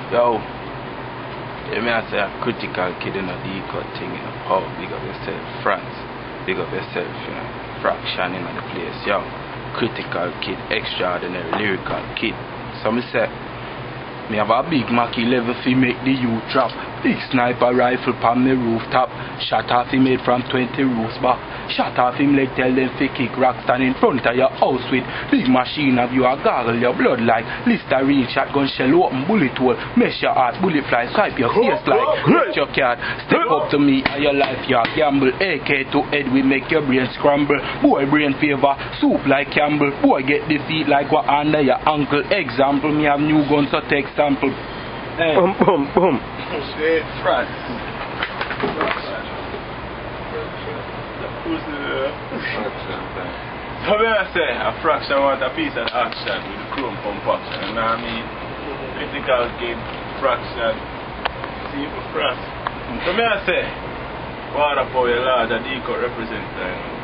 Yo, you may say a critical kid in a Dcut thing in a pub. Big up yourself, France. Big up yourself, you know. FRAKSION in the place, yo. Critical kid, extraordinary, lyrical kid. So me say, me have a big Mackie level fi make the youth drop. Big sniper rifle pan me rooftop. Shot off him made from 20 roofs back. Shot off him leg tell them fi kick rock. Stand in front of your house with big machine of you a gargle your blood like Listerine shotgun shell open bullet hole. Mesh your heart bullet fly swipe your face like hurt your card. Step up to me and your life you gamble. AK to head we make your brain scramble. Boy brain favor soup like Campbell. Boy get defeat like what under your uncle. Example me have new guns so take sample. Hey. Boom. Shit, France. So when I say a fraction want a piece of action with the chrome pump action, you know what I mean? Critical kid, fraction, see for France. So when I say, water for your large a Dcut representative.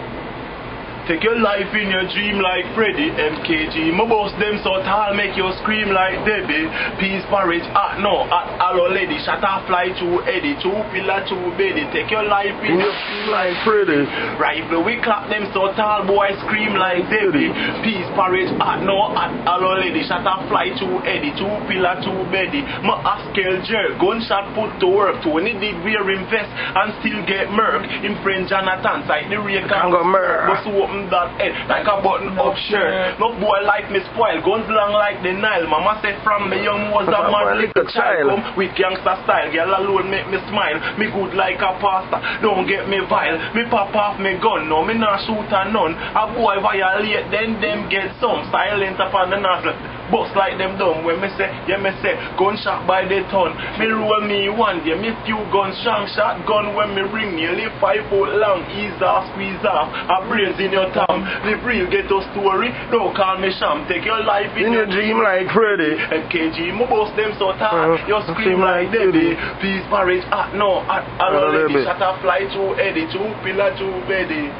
Take your life in your dream like Freddy, MKG. My boss them so tall make you scream like Debbie. Peace porridge, no, hello lady. Shut up, fly to Eddie. Two pillar, two beddy. Take your life in your dream like Freddy. Rifle, we clap them so tall, boy scream like Debbie. Peace porridge, no, hello lady. Shut up, fly to Eddie. Two pillar, two beddy. My Askel jerk, gunshot put to work. 20 did wear invest and still get murked. In friend Jonathan, side the rear can go murk. That head like a button up shirt. No boy like me spoil, guns long like the Nile. Mama said from me young was a mad little child. Come with gangster style, girl alone make me smile. Me good like a pastor, don't get me vile. Me pop off me gun, no me not shoot a none. A boy violate, then them get some silence upon the nostril. Bust like them dumb when me say, yeah me say, gunshot by the ton. Me roll me one, yeah me few guns strong. Shotgun when me ring nearly 5 foot long. Ease off, squeeze off, a brains in your tongue. Live real, get a story, don't call me sham. Take your life in your dream like Freddy. MKG, my boss them so tall, you scream like Debbie. Peace porridge, no, hello lady. Shut up, fly to Eddie, two pillar, two beddy.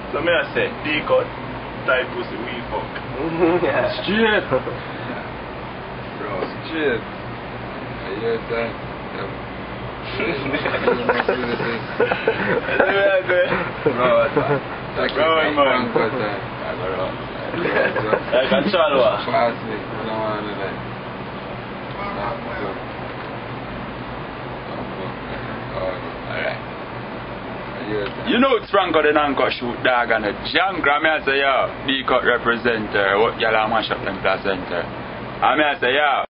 So me I say, Dcut, type pussy, we fuck. Straight. Bro, straight. I hear that. Bro, man. Like a chalwa. You know it's Franco the Nanko shoot dog and a jam Grammy I say yo, Dcut representer, what y'all mash up them placenta. I mean I say yo,